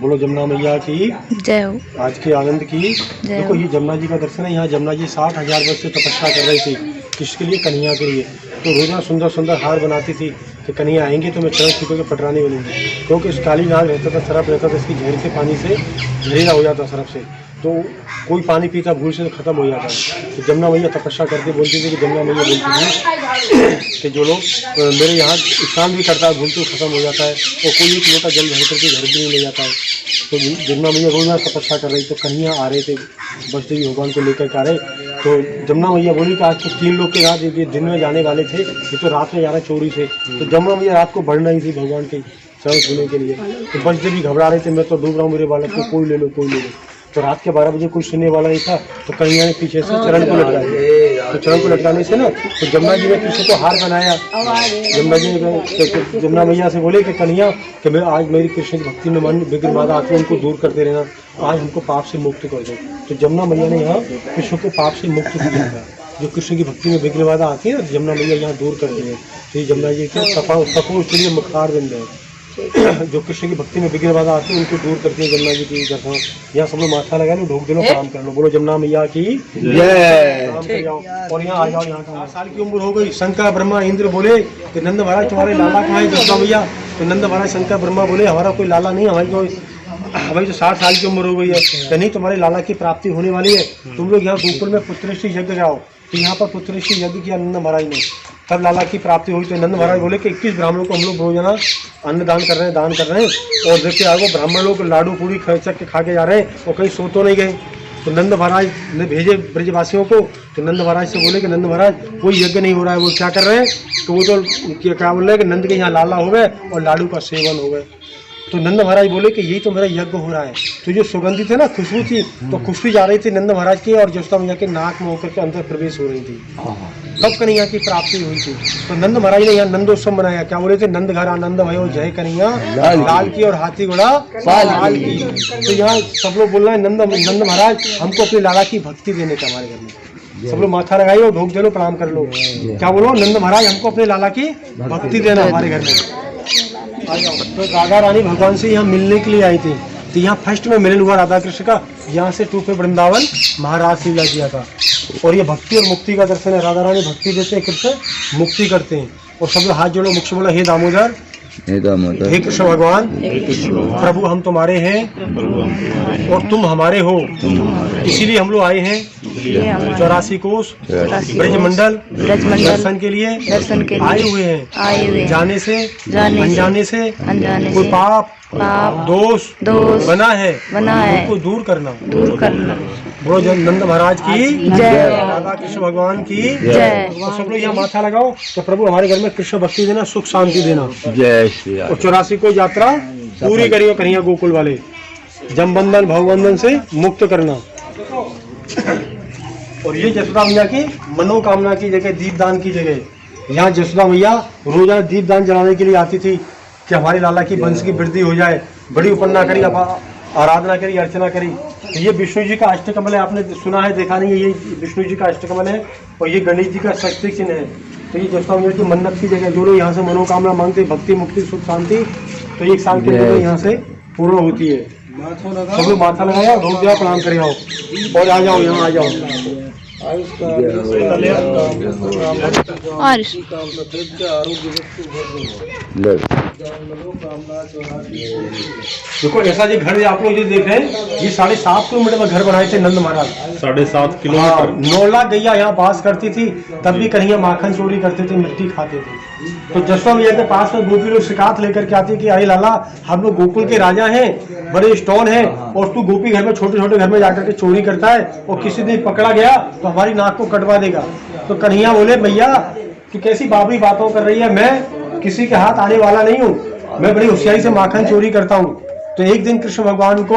बोलो जमुना मैया की जय हो। आज के आनंद की। देखो ये जमुना जी का दर्शन है। यहाँ जमुना जी 60,000 वर्ष से तपस्या कर रही थी। किसके लिए? कन्हैया के लिए। तो रोजाना सुंदर सुंदर हार बनाती थी कि कन्हैया आएंगे तो मैं चरण छू के पटरानी बनूंगी, क्योंकि इस काली नाग रहता था, सरफ रहता था, इसकी जहर के पानी से जहरीला हो जाता सरफ से, तो कोई पानी पीता भूल से तो खत्म हो जाता है। तो जमुना मैया तपस्या करके बोलती थी कि जमुना मैया बोलती थी कि जो लोग मेरे यहाँ स्नान भी करता है भूल तो खत्म हो जाता है, और कोई एक लोटा जल भर करके घर भी नहीं ले जाता है। तो जमुना मैया रोजाना तपस्या कर रही, तो कन्हैया आ रहे थे, बसदेवी भगवान को लेकर के आ रहे। तो जमुना मैया बोली कि आज तो 3 लोग के साथ ये दिन में जाने वाले थे, ये तो रात में जा रहे चोरी से। तो जमुना मैया रात को बढ़ रही थी भगवान के चरण छूने के लिए। तो बसदेवी घबरा रहे थे, मैं तो डूब रहा हूँ, मेरे बालक को कोई ले लो, कोई ले लो। तो रात के 12 बजे कोई सुनने वाला नहीं था, तो कन्हैया ने पीछे से चरण को लटका दिया। तो चरण को लटकाने से ना, तो जमुना जी ने किसी को हार बनाया। जमुना जी ने जमुना मैया से बोले कि कन्हैया कि मैं आज मेरी कृष्ण की भक्ति में मन विघ्न बाधा आती है, उनको दूर करते रहना, आज हमको पाप से मुक्त कर दो। तो जमुना मैया ने यहाँ कृष्ण को पाप से मुक्त किया था। जो कृष्ण की भक्ति में विघ्न बाधा आती है ना, जमुना मैया यहाँ दूर करती है। तो ये जमुना जी के सफल के लिए मुख्तार बिंद है। जो कृष्ण की भक्ति में विघ्न बाधा आती है उनको दूर करती है जमुना जी की दर्शन। यहाँ सब लोग माथा लगा लो, ढोक दिलो, प्रणाम कर लो। बोलो जमुना मैया की जय। और यहाँ आ जाओ। यहाँ 4 साल की उम्र हो गई। शंकर ब्रह्मा इंद्र बोले कि नंद महाराज तुम्हारे लाला कहाँ है जमुना मैया? तो नंद महाराज शंकर ब्रह्मा बोले हमारा कोई लाला नहीं, हमारी तो 60 साल की उम्र हो गई है, तो नहीं तुम्हारे लाला की प्राप्ति होने वाली है। तुम लोग यहाँ गोकुल में पुत्रश्री यज्ञ कराओ। तो यहाँ पर पुत्रश्री यज्ञ किया नंद महाराज ने, तब लाला की प्राप्ति हुई। तो नंद महाराज बोले कि 21 ब्राह्मणों को हम लोग रोजाना अन्न दान कर रहे हैं, दान कर रहे हैं। और देखिए आगो ब्राह्मण लोग लाडू पूड़ी चक के खा के जा रहे हैं और कहीं सो तो नहीं गए। तो नंद महाराज ने भेजे ब्रजवासियों को। तो नंद महाराज से बोले कि नंद महाराज कोई यज्ञ नहीं हो रहा है। वो क्या कर रहे हैं? तो वो तो क्या बोल रहे हैं कि नंद के यहाँ लाला हो गए और लाडू का सेवन हो गए। तो नंद महाराज बोले कि यही तो मेरा यज्ञ हो रहा है। तो जो सुगंधी थे ना, खुशबू थी, तो खुशबू जा रही थी नंद महाराज की, और जसोदा मैया के नाक में होकर के अंदर प्रवेश हो रही थी। तब कन्हैया की प्राप्ति हुई थी। तो नंद महाराज ने यहाँ नंदोत्सव मनाया। क्या बोले थे? नंद घर आनंद भयो जय कन्हैया लाल की और हाथी घोड़ा लाल की। तो यहाँ सब लोग बोल रहे हैं नंद महाराज हमको अपनी लाला की भक्ति देने का हमारे घर में। सब लोग माथा लगाइए और ढोक दे लो, प्रणाम कर लो। क्या बोलो? नंद महाराज हमको अपने लाला की भक्ति देना हमारे घर में। तो राधा रानी भगवान से यहाँ मिलने के लिए आई थी। तो यहाँ फर्स्ट में मिलन हुआ राधा कृष्ण का। यहाँ से टूपे वृंदावन महाराज से लीला किया था। और ये भक्ति और मुक्ति का दर्शन है। राधा रानी भक्ति देते हैं, कृष्ण मुक्ति करते हैं। और सब लोग हाथ जोड़ो, मुख से बोलो हे दामोदर, हे कृष्ण भगवान, प्रभु हम तुम्हारे हैं और तुम हमारे हो, इसीलिए हम लोग आए हैं 84 कोस ब्रजमंडल दर्शन के लिए आए हुए हैं। जाने से अनजाने से कोई पाप दोष बना है उनको दूर करना। बोलो नंद महाराज की जय, राधा कृष्ण भगवान की जय। तो सब लोग यहाँ माथा लगाओ। तो प्रभु हमारे घर में कृष्ण भक्ति देना, सुख शांति देना। जय श्री राम। और 84 को यात्रा पूरी करियो कन्हैया गोकुल वाले, जमबंधन भवबंधन से मुक्त करना। और ये जसोदा मैया की मनोकामना की जगह, दीपदान की जगह। यहाँ जसोदा मैया रोजाना दीपदान जलाने के लिए आती थी कि हमारे लाला की वंश की वृद्धि हो जाए। बड़ी उपन्ना करी, आराधना करी, अर्चना करी। तो ये विष्णु जी का अष्टकमल है, आपने सुना है, देखा नहीं है। ये विष्णु जी का अष्टकमल है और ये गणेश जी का शक्ति चिन्ह है। तो ये जसोदा मैया की मन्नत की जगह, जो लोग यहाँ से मनोकामना मांगते, भक्ति मुक्ति सुख शांति, तो 1 साल के अंदर यहाँ से पूर्ण होती है। सब लोग माथा लगाया, ढोक दिया, प्रणाम करे आओ और आ जाओ, यहाँ आ जाओ। देखो ऐसा जो घर आप लोग जो देख रहे हैं, ये 7.5 किलोमीटर में घर बनाए थे नंद महाराज। 7.5 किलोमीटर। 9 लाख गैया यहाँ बास करती थी, तब भी कन्हैया माखन चोरी करते थे, मिट्टी खाते थे। तो जसोदा मैया के पास में गोपी लोग शिकायत लेकर के आती कि अरे लाला हम लोग गोकुल के राजा हैं, बड़े स्टोन हैं, और तू गोपी घर में छोटे छोटे घर में जाकर के चोरी करता है, और किसी दिन पकड़ा गया तो हमारी नाक को कटवा देगा। तो कन्हैया बोले भैया तू कैसी बाबरी बातों कर रही है, मैं किसी के हाथ आने वाला नहीं हूँ, मैं बड़ी होशियारी से माखन चोरी करता हूँ। तो एक दिन कृष्ण भगवान को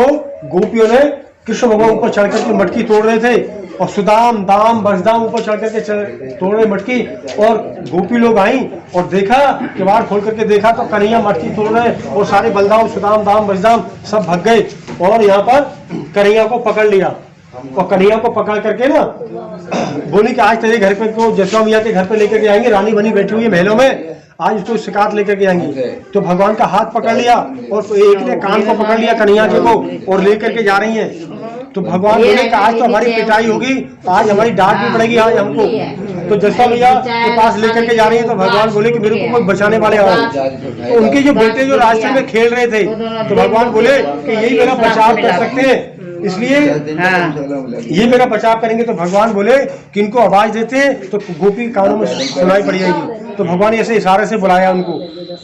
गोपियों ने कृष्ण भगवान ऊपर चढ़ करके मटकी तोड़ रहे थे, और सुदाम दाम बसदाम ऊपर चढ़ करके तोड़ रहे मटकी। और गोपी लोग आई और देखा, किवाड़ खोल करके देखा तो कन्हैया मटकी तोड़ रहे, और सारे बलदाम सुदाम दाम बसदाम सब भाग गए। और यहाँ पर कन्हैया को पकड़ लिया, और कन्हैया को पकड़ करके ना बोली कि आज तेरे घर पे, तो जसोदा मैया के घर पे लेकर के आएंगे, रानी बनी बैठी हुई है महलों में, आज उसको शिकायत लेकर के आएंगी। तो भगवान का हाथ पकड़ लिया और एक ने कान को पकड़ लिया कन्हैया के को और लेकर के जा रही हैं। तो भगवान बोले कि आज तो हमारी पिटाई होगी, आज हमारी डांट भी पड़ेगी आज हमको। तो जसोदा मैया के पास लेकर के जा रही है। तो भगवान बोले कि मेरे को कोई बचाने वाले आओ। तो उनके जो बेटे जो रास्ते में खेल रहे थे, तो भगवान बोले कि यही मेरा बचाव कर सकते हैं, इसलिए ये मेरा बचाव करेंगे। तो भगवान बोले कि इनको आवाज देते हैं तो गोपी कानों में सुनाई पड़ जाएगी। तो भगवान ऐसे इशारे से बुलाया उनको।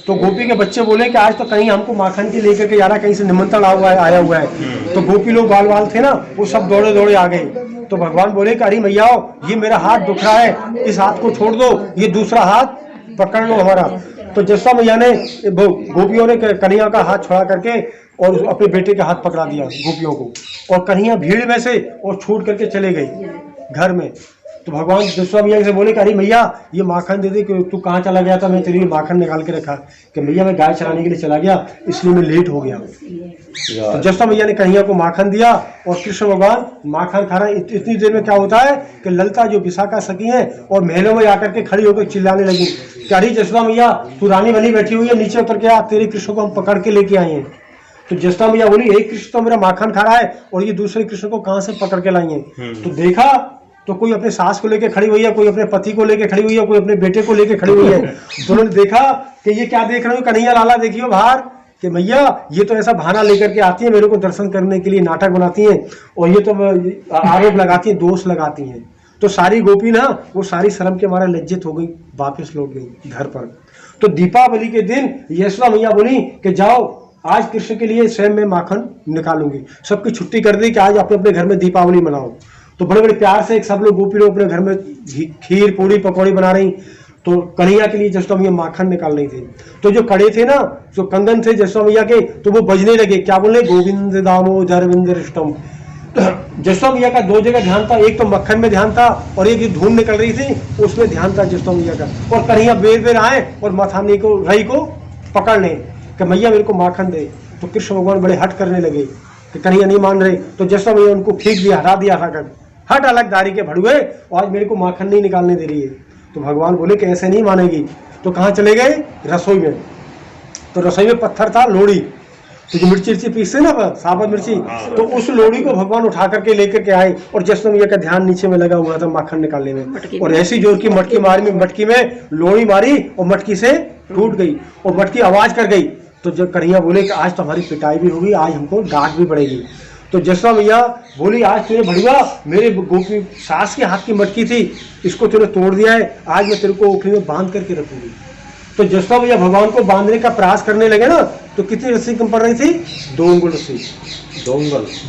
तो गोपी के बच्चे बोले कि आज तो कहीं हमको माखन के लेकर के जाना, कहीं से निमंत्रण आया हुआ है। तो गोपी लोग बाल बाल थे ना, वो सब दौड़े दौड़े आ गए। तो भगवान बोले कि अरे मैया ये मेरा हाथ दुख रहा है, इस हाथ को छोड़ दो, ये दूसरा हाथ पकड़ लो हमारा। तो जसोदा मैया ने गोपियों ने कन्हैया का हाथ छुड़ा करके और अपने बेटे का हाथ पकड़ा दिया गोपियों को, और कन्हैया भीड़ में से और छूट करके चले गई घर में। तो भगवान जसोदा मैया से बोले कि अरे मैया ये माखन दे दे, कि तू कहाँ चला गया था, मैं तेरे लिए माखन निकाल के रखा। कि मैया मैं गाय चराने के लिए चला गया, इसलिए मैं लेट हो गया। तो जसोदा मैया ने कन्हैया को माखन दिया और कृष्ण भगवान माखन खा रहे। इतनी देर में क्या होता है कि ललिता जो विशाखा सखी है और महलों में आकर के खड़ी होकर चिल्लाने लगी कि अरे जसोदा मैया तू रानी बनी बैठी हुई है, नीचे उतर के आ, तेरे कृष्ण को हम पकड़ के लेके आए हैं। तो जसोदा मैया बोली एक कृष्ण तो मेरा माखन खा रहा है और ये दूसरे कृष्ण को कहाँ से पकड़ के लाई है। तो देखा तो कोई अपने सास को लेके खड़ी हुई है, कोई अपने पति को लेके खड़ी हुई है, कोई अपने बेटे को लेके खड़ी हुई है। दोनों ने देखा कि ये क्या देख रहे हो, कन्हैया लाला देखियो बाहर, कि मैया ये तो ऐसा बहाना लेकर के आती है मेरे को दर्शन करने के लिए, नाटक बनाती हैं और ये तो आरोप लगाती हैं, दोष लगाती हैं। तो सारी गोपी ना वो सारी शर्म के मारे लज्जित हो गई, वापस लौट गई घर पर। तो दीपावली के दिन यशोदा मैया बोली कि जाओ आज कृष्ण के लिए स्वयं मैं माखन निकालूंगी। सबकी छुट्टी कर दी कि आज अपने अपने घर में दीपावली मनाओ। तो बड़े बड़े प्यार से सब लोग गोपी लोग अपने घर में खीर पूड़ी पकौड़ी बना रही। तो कन्हैया के लिए जसोदा मैया माखन निकाल रही थी। तो जो कड़े थे ना, जो कंगन थे जसोदा मैया के, तो वो बजने लगे। क्या बोले, गोविंद दामोदर विंदरिष्टम। जसोदा मैया का दो जगह ध्यान था, एक तो मक्खन में ध्यान था और एक जो धूम निकल रही थी उसमें ध्यान था जसोदा मैया का। और कन्हैया बेर बेर आए और मथानी को रही को पकड़ लें कि मैया मेरे को माखन दे। तो कृष्ण भगवान बड़े हट करने लगे कि कन्हैया नहीं मान रहे। तो जसोदा मैया उनको फेंक दिया, हटा दिया, हट अलग दारी के भड़ुए, आज मेरे को माखन नहीं निकालने दे रही है। तो भगवान बोले कि ऐसे नहीं मानेगी। तो कहाँ चले गए, रसोई में। तो रसोई में पत्थर था, लोड़ी, तो जो मिर्ची पीसते ना साबुत मिर्ची, तो उस लोड़ी को भगवान उठा करके लेकर के आए। और जसोदा मैया का ध्यान नीचे में लगा हुआ था माखन निकालने में, और ऐसी जोर की मटकी मारी, मटकी में लोड़ी मारी और मटकी से टूट गई और मटकी आवाज कर गई। तो जब कन्हैया बोले कि आज तो हमारी पिटाई भी होगी, आज हमको डांट भी पड़ेगी। तो जसोदा मैया बोली आज तेरे भड़ुआ मेरे गोपी सास के हाथ की मटकी थी, इसको तूने तोड़ दिया है, आज मैं तेरे को ओखली में बांध करके रखूंगी। तो जसोदा मैया भगवान को बांधने का प्रयास करने लगे ना, तो कितनी रस्सी कम पड़ रही थी, 2 अंगुल रस्सी, 2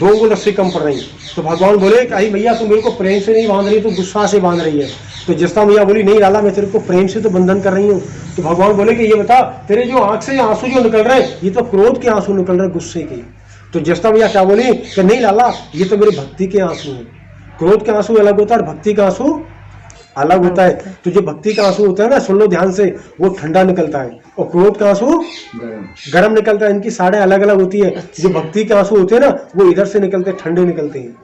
अंगुल रस्सी कम पड़ रही। तो भगवान बोले कि अरे मैया तू मेरे को प्रेम से नहीं बांध रही, तो गुस्सा से बांध रही है। तो जसोदा मैया बोली नहीं लाला मैं तेरे को प्रेम से तो बंधन कर रही हूँ। तो भगवान बोले कि ये बता तेरे जो आंख से आंसू जो निकल रहे ये तो क्रोध के आंसू निकल रहे, गुस्से के। तो जसोदा मैया क्या बोली कि नहीं लाला ये तो मेरे भक्ति के आंसू हैं। क्रोध के आंसू अलग होता है और भक्ति का आंसू अलग होता है। तो जो भक्ति का आंसू होता है ना, सुन लो ध्यान से, वो ठंडा निकलता है और क्रोध का आंसू गर्म निकलता है। इनकी साड़े अलग अलग होती है। जो भक्ति के आंसू होते हैं ना, वो इधर से निकलते ठंडे निकलते हैं,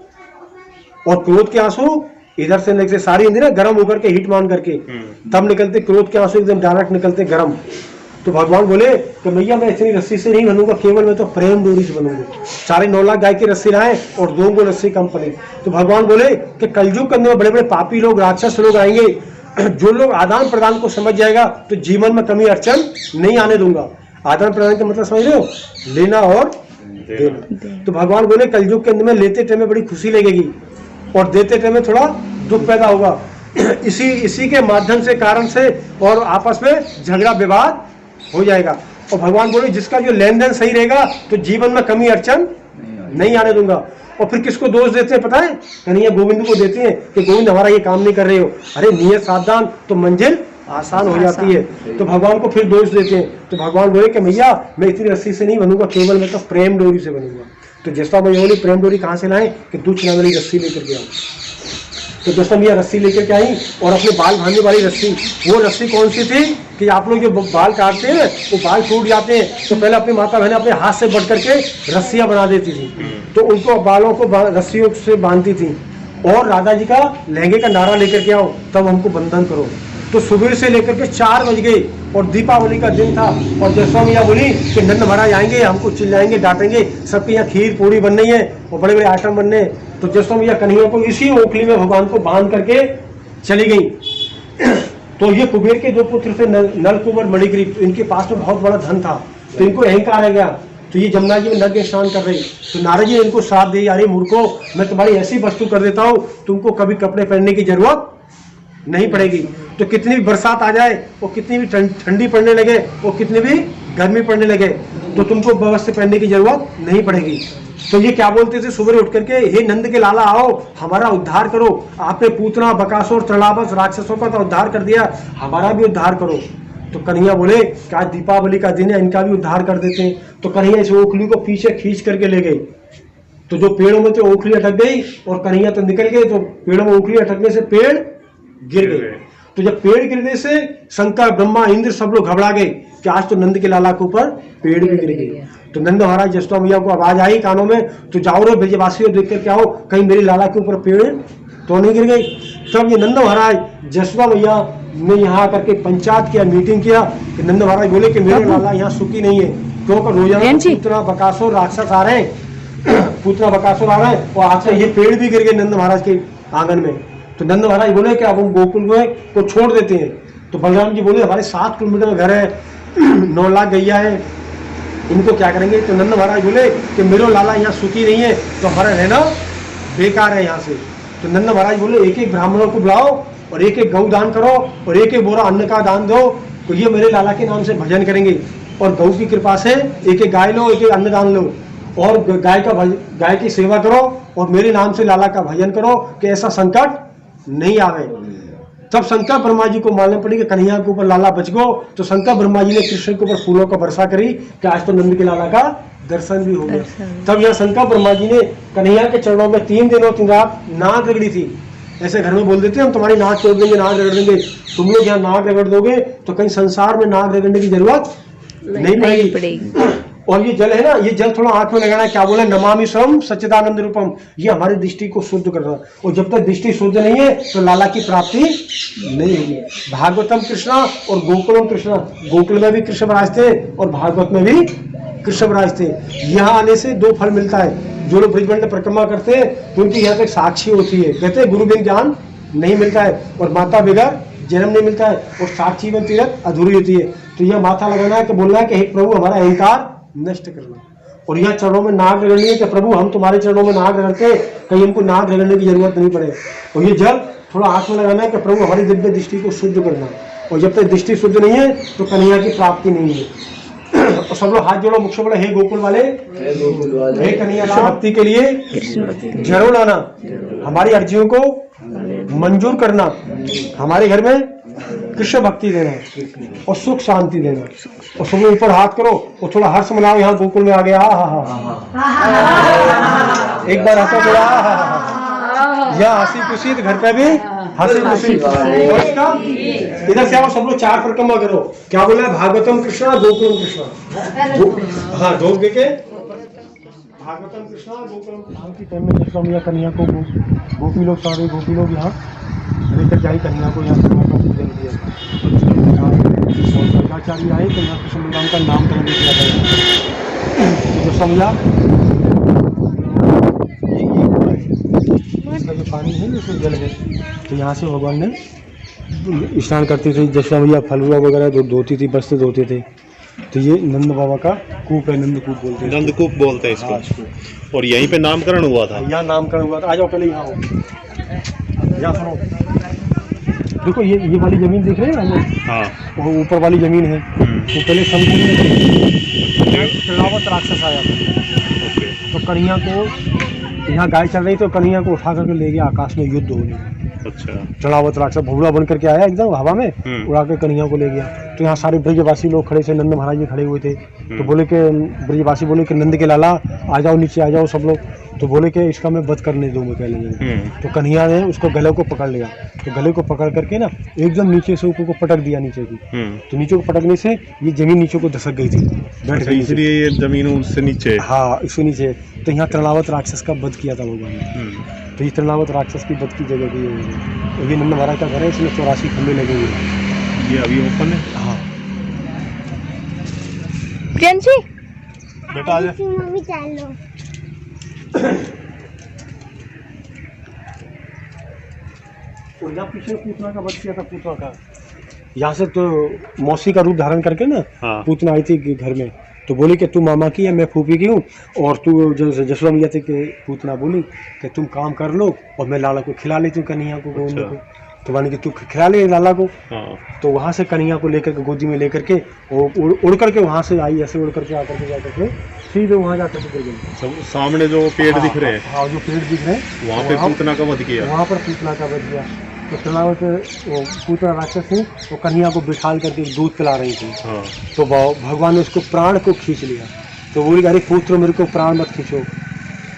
और क्रोध के आंसू इधर से निकलते, सारी इंद्रियां गर्म होकर के हीट मान करके तब निकलते। क्रोध के आंसू एकदम डायरेक्ट निकलते गर्म। तो भगवान बोले कि मैया मैं इतनी रस्सी से नहीं बनूंगा, केवल मैं तो प्रेम डोरी से बनूंगा। 9.5 लाख गाय की रस्सी लाए और 2 अंगुल रस्सी कम पड़ी। तो भगवान बोले कि कलयुग करने में बड़े बड़े पापी लोग, राक्षस लोग आएंगे, जो लोग आदान प्रदान को समझ जाएगा तो जीवन में कमी अड़चन नहीं आने दूंगा। आदान प्रदान का मतलब समझ रहे हो, लेना और देना। तो भगवान बोले कलयुग के अंदर में लेते टाइम में बड़ी खुशी लगेगी और देते टाइम में थोड़ा दुख पैदा होगा। इसी के माध्यम से, कारण से और आपस में झगड़ा विवाद हो जाएगा। और भगवान बोले जिसका जो लेन देन सही रहेगा तो जीवन में कमी अड़चन नहीं आने दूंगा। और फिर किसको दोष देते हैं पता है, कन्हैया गोविंद को देते हैं कि गोविंद हमारा ये काम नहीं कर रहे हो। अरे नियत सावधान तो मंजिल आसान हो जाती है। तो भगवान को फिर दोष देते हैं। तो भगवान बोले कि मैया मैं इतनी रस्सी से नहीं बनूंगा, केवल मैं तो प्रेम डोरी से बनूंगा। तो जसोदा मैया बोली प्रेम डोरी कहाँ से लाए कि दूध चलाने वाली रस्सी लेकर के आओ। तो जसोदा मैया रस्सी लेकर के आई और अपने बाल बांधने वाली रस्सी, वो रस्सी कौन सी थी कि आप लोग जो बाल काटते हैं वो बाल टूट जाते हैं, तो पहले अपनी माता बहनें अपने हाथ से बढ़ करके रस्सियां बना देती थी, तो उनको बालों को रस्सियों से बांधती थी। और राधा जी का लहंगे का नारा लेकर के आओ तब हमको बंधन करो। तो सुबह से लेकर के 4 बज गए और दीपावली का दिन था और जसवा मैया बोली कि नंद महाराज आएंगे, हमको चिल्लाएंगे, डांटेंगे, सबके यहाँ खीर पूरी बननी है और बड़े बड़े आइटम बनने हैं। तो जसवा मैया कन्हैया को इसी ओखली में भगवान को बांध करके चली गई। तो ये कुबेर के 2 पुत्र थे, नल कुंवर मणिग्रीव, तो इनके पास में बहुत बड़ा धन था, तो इनको अहंकार आ गया। तो ये जमुना जी में नग्न स्नान कर रही, तो नारद जी इनको साथ दे, अरे मूर्खों, मैं तुम्हारी ऐसी वस्तु कर देता हूँ, तुमको कभी कपड़े पहनने की जरूरत नहीं पड़ेगी। तो कितनी भी बरसात आ जाए और कितनी भी ठंडी पड़ने लगे और कितनी भी गर्मी पड़ने लगे, तो तुमको वस्त्र पहनने की जरूरत नहीं पड़ेगी। तो ये क्या बोलते थे सुबह उठ करके, हे नंद के लाला आओ, हमारा उद्धार करो, आपने पूतना, बकासुर, तृणावत राक्षसों का तो उद्धार कर दिया, हमारा भी उद्धार करो। तो कन्हैया बोले कि आज दीपावली का दिन है, इनका भी उद्धार कर देते हैं। तो कन्हैया इस ओखली को पीछे खींच करके ले गई, तो जो पेड़ों में तो ओखली अटक गई और कन्हैया तो निकल गए, तो पेड़ों में ओखली अटकने से पेड़ गिर गए। तो जब पेड़ गिरने से शंकर, ब्रह्मा, इंद्र सब लोग घबरा गए कि आज तो नंद के लाला के ऊपर पेड़ भी गिर गए। तो नंद महाराज जसवा मैया को आवाज आई कानों में, तो जाओ रे ब्रजवासियों, देख करके आओ कहीं मेरे लाला के ऊपर पेड़ तो नहीं गिर गई। तब ये नंद महाराज जसवा मैया ने यहाँ आकर के पंचायत किया, मीटिंग किया कि नंद महाराज बोले कि मेरे लाला यहाँ सुखी नहीं है, क्योंकि रोजाना पूतना, बकासुर, राक्षस आ रहे हैं, पूतना, बकासुर आ रहे हैं, और आज ये पेड़ भी गिर गए नंद महाराज के आंगन में। तो नंद महाराज बोले कि अब हम गोकुल में को छोड़ देते हैं। तो बलराम जी बोले हमारे 7 किलोमीटर में घर है, 9 लाख गैया है, इनको क्या करेंगे। तो नंद महाराज बोले कि मेरे लाला यहाँ सुखी नहीं है, तो हमारा रहना बेकार है यहाँ से। तो नंद महाराज बोले एक एक ब्राह्मणों को बुलाओ और एक एक गऊ दान करो और एक एक बोरा अन्न का दान दो, तो ये मेरे लाला के नाम से भजन करेंगे। और गऊ की कृपा से एक एक गाय लो, एक एक अन्न दान लो और गाय की सेवा करो और मेरे नाम से लाला का भजन करो कि ऐसा संकट नहीं आवे। तब शंकर ब्रह्मा जी को मालूम पड़ी कि कन्हैया के ऊपर लाला बच गो। तो शंकर ब्रह्मा जी ने कृष्ण के ऊपर फूलों का वर्षा करी कि आज तो नंद के लाला का दर्शन भी हो गया। तब यह शंकर ब्रह्मा जी ने कन्हैया के चरणों में 3 दिन और 3 रात नाक रगड़ी थी। ऐसे घर में बोल देते हैं हम तुम्हारी नाक तोड़ देंगे, नाक रगड़ देंगे, तुम लोग यहाँ नाक रगड़ दोगे तो कहीं संसार में नाक रगड़ने की जरूरत नहीं पड़ेगी। और ये जल है ना, ये जल थोड़ा आंख में लगाना है, क्या बोले, नमामि स्वयं सच्चिदानंद रूपम, ये हमारी दृष्टि को शुद्ध करना। और जब तक दृष्टि शुद्ध नहीं है तो लाला की प्राप्ति नहीं होगी। भागवतम कृष्णा और गोकुलम कृष्णा, गोकुल में भी कृष्ण विराज थे और भागवत में भी कृष्ण विराज थे। यहाँ आने से 2 फल मिलता है। जो लोग ब्रजमंडल परिक्रमा करते हैं तो उनकी यहाँ पे साक्षी होती है, कहते हैं गुरु बिन ज्ञान नहीं मिलता है और माता बगैर जन्म नहीं मिलता है और साक्षी में तीरथ अधूरी होती है। तो यह माथा लगाना है कि बोलना है कि हे प्रभु हमारा अहंकार नष्ट करना। और यह चरणों में नाक रगड़नी है कि प्रभु हम तुम्हारे चरणों में नाक रगड़ते, कहीं हमको नाक रगड़ने की जरूरत नहीं पड़े। और ये जल थोड़ा आंख में लगाना है कि प्रभु हमारी दिव्य दृष्टि को शुद्ध करना। और जब तक दृष्टि शुद्ध नहीं है तो कन्हैया की प्राप्ति नहीं है। और सब लोग हाथ जोड़ो, मुख से बोले हे गोकुल वाले, हे कन्हैया भक्ति के लिए जरूर आना, हमारी अर्जियों को मंजूर करना, हमारे घर में कृष्ण भक्ति देना और सुख शांति देना। और सब लोग ऊपर हाथ करो और थोड़ा हर्ष मनाओ, यहाँ गोकुल में आ गया। एक बार हंसो थोड़ा, या हंसी खुशी, तो घर पे भी हंसी खुशी। इधर से आओ, सब लोग 4 परिक्रमा करो। क्या बोला है, भागवतम कृष्णा गोकुलम कृष्णा। हाँ, ढोक दे के भागवतम कृष्णा गोकुलम की टाइम में जसवा मैया कन्हैया को गोपी लोग, सारे गोपी लोग यहाँ लेकर जाए कन्हैया को, यहाँ पूजन किया। शंकराचार्य आए तो यहाँ कृष्ण बलराम का नामकरण किया गया। जसवा मैया इसका जो पानी है इसमें जल है, तो यहाँ से भगवान ने स्नान करती थी। जसवा मैया फलुआ वगैरह धोती थी, वस्त्र धोते थे। तो ये नंद बाबा का कूप है, नंदकूप बोलते हैं, नंदकूप बोलते हैं इसको। और यहीं पे नामकरण हुआ था। यहाँ नामकरण हुआ था। आ जाओ पहले यहाँ हो, यहाँ सुनो, देखो ये वाली जमीन देख रहे हैं ना, हाँ, वो ऊपर वाली जमीन है। तो पहले समुद्र में तृणावत राक्षस आया था, तो कन्हैया को, यहाँ गाय चल रही तो कन्हैया को उठा करके ले गया, आकाश में युद्ध होने। अच्छा, तृणावत राक्षस भूरा बन करके आया, एकदम हवा में उड़ा के कन्हैया को ले गया। तो यहाँ सारे ब्रजवासी लोग खड़े थे, नंद महाराज जी खड़े हुए थे। तो बोले कि ब्रजवासी बोले कि नंद के लाला आ जाओ, नीचे आ जाओ सब लोग। तो बोले कि इसका मैं वध करने दूँ मैं पहले। तो कन्हैया ने उसको गले को पकड़ लिया, तो गले को पकड़ करके ना एकदम नीचे से ऊपर को पटक दिया नीचे की। तो नीचे को पटकने से ये जमीन नीचे को धसक गई थी, बैठ गई, इसलिए ये जमीन उससे नीचे। हाँ, इससे नीचे। तो यहाँ तृणावत राक्षस का वध किया था भगवान ने। तो ये तृणावत राक्षस की वध की जगह की ये नंद महाराज का घर है, इसमें 84 खंभे लगे हुए हैं। ये अभी ओपन है। हाँ प्रियंशी बेटा आ जा। मम्मी चलो। और यहाँ पीछे पूतना का वध किया था, पूतना का। यहाँ से तो मौसी का रूप धारण करके ना पूतना आई थी घर में, तो बोली कि तू मामा की है, मैं फूफी की हूँ, और तू जो जसोदा मैया थी कि पूतना बोली कि तुम काम कर लो और मैं लाला को खिला लेती हूँ, कन्हैया को गोंद को। तो मानी कि तू खिला ले लाला को। तो वहाँ से कन्हैया को लेकर के गोदी में लेकर के उड़ करके वहाँ से आई, ऐसे उड़ करके आकर के जाकर के सीधे वहाँ जाकर के गई। सामने जो पेड़ दिख रहे हैं, हाँ जो पेड़ दिख रहे हैं, वहाँ पे पूतना का वध किया। वहाँ पर पूतना का वध किया। तो तृणावत वो पूतना राक्षस थी, वो कन्हैया को बिठाल करके दूध पिला रही थी। तो भगवान ने उसको प्राण को खींच लिया। तो बोली अरे पुत्र मेरे को प्राण मत खींचो।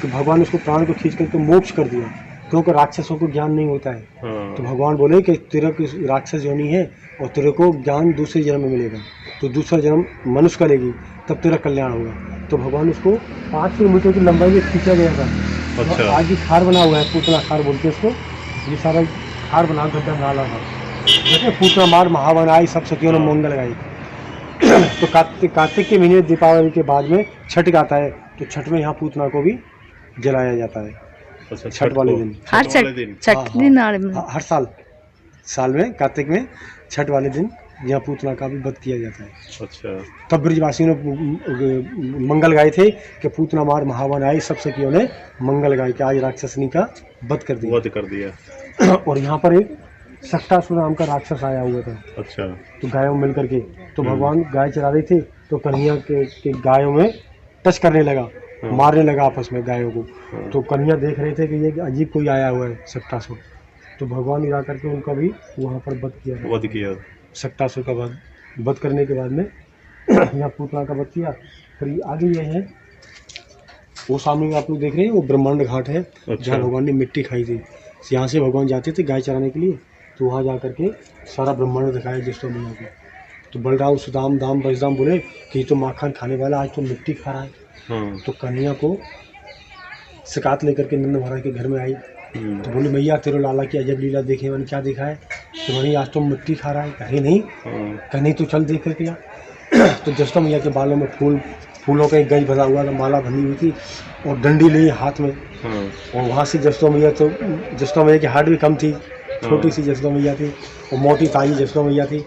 तो भगवान ने उसको प्राण को खींच करके मोक्ष कर दिया, क्योंकि राक्षसों को ज्ञान नहीं होता है। तो भगवान बोले कि तेरा राक्षस योनि है और तेरे को ज्ञान दूसरे जन्म में मिलेगा, तो दूसरा जन्म मनुष्य करेगी, तब तेरा कल्याण होगा। तो भगवान उसको 5 किलोमीटर की लंबाई में खींचा गया था। अच्छा। आज भी खार बना हुआ है, पूतना खार बोलते हैं इसको। ये सारा खार बना गड्ढा नाला था, जैसे पूतना मार महावन आई, सब सखियों ने मंगल गाई। तो कार्तिक के महीने दीपावली के बाद में छठ आता है, तो छठ में यहाँ पूतना को भी जलाया जाता है। छठ वाले दिन, हर छठ दिन हर साल में कार्तिक में छठ वाले दिन यहाँ पूतना का भी वध किया जाता है। अच्छा। तब ब्रजवासियों ने मंगल गाए थे कि पूतना मार महावन आई, सब सखियों ने मंगल गाए कि आज राक्षसनी का वध कर दिया। और यहाँ पर एक सक्टासुर नाम का राक्षस आया हुआ था। अच्छा। तो गायों मिल करके, तो भगवान गाय चरा रही थी, तो कन्हैया के गायों में टच करने लगा, मारने लगा आपस में गायों को। तो कन्हैया देख रहे थे कि ये अजीब कोई आया हुआ है सक्टासुर। तो भगवान ने जाकर के उनका भी वहाँ पर वध किया। सक्टासुर का वध करने के बाद में यहाँ पूतना का वध किया। फिर आगे ये है, वो सामने आप लोग देख रहे हैं, वो ब्रह्मांड घाट है। अच्छा। जहाँ भगवान ने मिट्टी खाई थी, यहाँ से भगवान जाते थे गाय चराने के लिए, तो वहाँ जा कर के सारा ब्रह्मांड दिखाया जिसको मैया को। तो बलराम सुदाम दाम बजदाम बोले कि ये तो माखन खाने वाला, आज तो मिट्टी खा रहा है। तो कन्हैया को शिकायत लेकर के नंद महाराज के घर में आई। तो बोली मैया तेरे लाला की अजब लीला देखे, मैंने क्या देखा है? तो मैंने आज तो मिट्टी खा रहा है। कहे नहीं, कहीं तो चल देख करके आ। तो जसोदा मैया के बालों में फूलों का एक गज भरा हुआ था, माला बंधी हुई थी, और डंडी ली हाथ में। और वहाँ से जसोदा मैया की हाइट भी कम थी, छोटी सी जसोदा मैया थी, और मोटी ताई जसोदा मैया थी।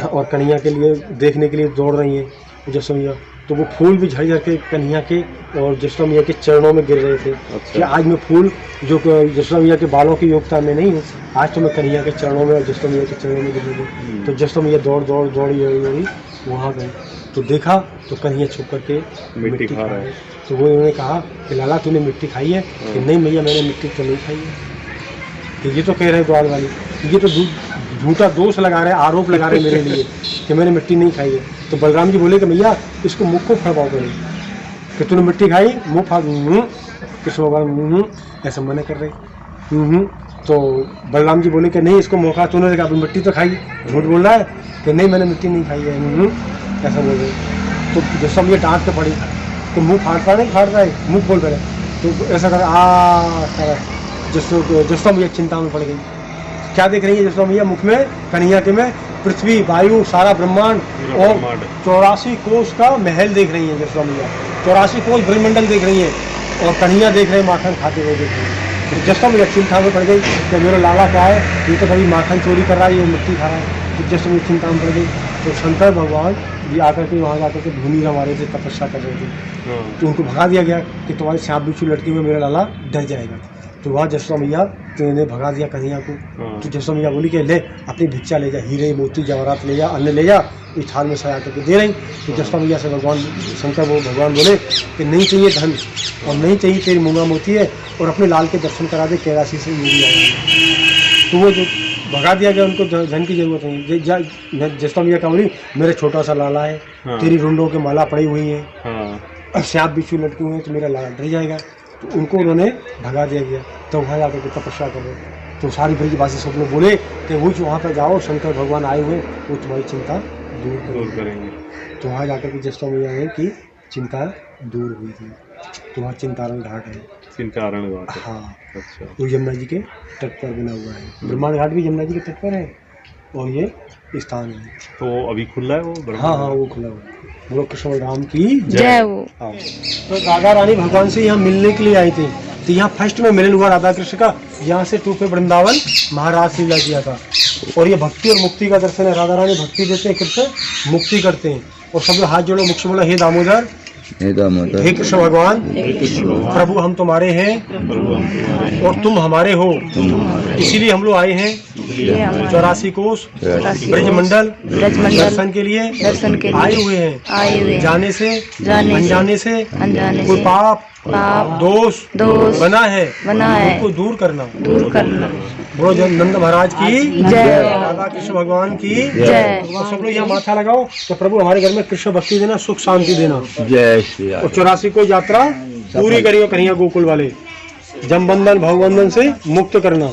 और कन्हैया के लिए देखने के लिए दौड़ रही है जसोदा मैया। तो वो फूल भी झड़ के कन्हैया के और जसोदा मैया के चरणों में गिर रहे थे। अच्छा। कि आज मैं फूल जो जसोदा मैया के बालों की योग्यता में नहीं हूँ, आज तो मैं कन्हैया के चरणों में और जसोदा मैया के चरणों में गिर रही थी। तो जसोदा मैया दौड़ी वहाँ गई, तो देखा तो कन्हैया छुप करके मिट्टी खा रहा है। तो वो उन्होंने कहा कि लाला तूने मिट्टी खाई है? कि नहीं मैया मैंने मिट्टी तो नहीं खाई है। तो ये तो कह रहे द्वार वाली, ये तो झूठा दोष लगा रहे, आरोप लगा रहे मेरे लिए कि मैंने मिट्टी नहीं खाई है। तो बलराम जी बोले कि भैया इसको मुख को फड़वाओ करें कि तूने मिट्टी खाई, मुँह फाड़। कृष्ण भगवान ऐसा मना कर रहे। तो बलराम जी बोले कि नहीं इसको मौका, तूने कहा मिट्टी तो खाई, झूठ बोल रहा है कि नहीं मैंने मिट्टी नहीं खाई है, ऐसा बोल रहे। तो जैसा मुझे डांट के पड़ी, तो मुँह फाड़ता नहीं फाड़ रहा है, मुँह खोल रहे, तो ऐसा कर जसोदा मैया चिंता में पड़ गई। क्या देख रही है जसोदा मैया? मुख में कन्हैया के में पृथ्वी, वायु, सारा ब्रह्मांड और 84 कोष का महल देख रही है जसोदा मैया। 84 कोष ब्रह्मंडल देख रही है, और कन्हैया देख रहे हैं माखन खाते हुए देख रहे हैं। तो जसोदा मैया चिंता में पड़ गई कि मेरा लाला क्या है, ये तो कभी माखन चोरी कर रहा है, ये मिट्टी खा रहा है। तो जसोदा मैया चिंता में पड़ गई। तो शंकर भगवान ये आकर के वहाँ जाकर के भूमि रमारे थे, तपस्या कर रहे थे। तो उनको भगा दिया गया कि तुम्हारे सांप बिच्छू लड़की में मेरा लाला डर जाएगा। तो वहाँ जसोदा मैया ने भगा दिया कन्हैया को। तो जसोदा मैया बोली कि ले अपनी भिक्षा ले जा, हीरे मोती जवाहरात ले जा, अन्न ले जा, इस थाल में सजा करके दे रही। तो जसोदा मैया से भगवान बोले कि नहीं चाहिए धन और नहीं चाहिए तेरी मूंगा मोती है, और अपने लाल के दर्शन करा दे, कैलाशी से मेरी आया। तो वो जो भगा दिया गया, उनको धन की जरूरत नहीं। जसोदा मैया क्या बोली, मेरे छोटा सा लाला है, तेरी रुंडों की माला पड़ी हुई है, सांप बिच्छू लटके हुए हैं, तो मेरा लाला डर जाएगा। तो उनको उन्होंने भगा दिया गया। तो वहाँ जाकर के तपस्या करो। तो सारी ब्रजवासी सब लोग बोले कि वो जो वहाँ पर जाओ, शंकर भगवान आए हुए, वो तुम्हारी चिंता दूर करेंगे। तो वहाँ जाकर के जस्टा मैया है कि चिंता दूर हुई थी। तो वहाँ चिंतारण घाट है। चिंतारण घाट। हाँ, अच्छा। वो यमुना जी के तट पर बना हुआ है। ब्रह्मांड घाट भी यमुना जी के तट पर है और ये स्थान है। तो अभी खुला है वो? हाँ हाँ, वो खुला हुआ है। बोलो कृष्ण बलराम की जय हो। हाँ। तो राधा रानी भगवान से यहाँ मिलने के लिए आई थी। तो यहाँ फर्स्ट में मिलन हुआ राधा कृष्ण का। यहाँ से टूपे वृंदावन महाराज लीला किया था। और ये भक्ति और मुक्ति का दर्शन है। राधा रानी भक्ति देते हैं, कृष्ण मुक्ति करते हैं। और सब लोग हाथ जोड़ो, मुख से बोला हे दामोदर, हे कृष्ण भगवान, प्रभु हम तुम्हारे हैं और तुम हमारे हो, इसीलिए हम लोग आए हैं 84 कोस ब्रजमंडल दर्शन के लिए आए हुए हैं। जाने से अनजाने से कोई पाप दोष बना है उनको दूर करना। बोलो नंद महाराज की जय, राधा कृष्ण भगवान की जय। तो सब लोग यहाँ माथा लगाओ तो प्रभु हमारे घर में कृष्ण भक्ति देना, सुख शांति देना। जय श्री राम। और 84 को यात्रा पूरी करियो कन्हैया गोकुल वाले, जमबंधन भवबंधन से मुक्त करना।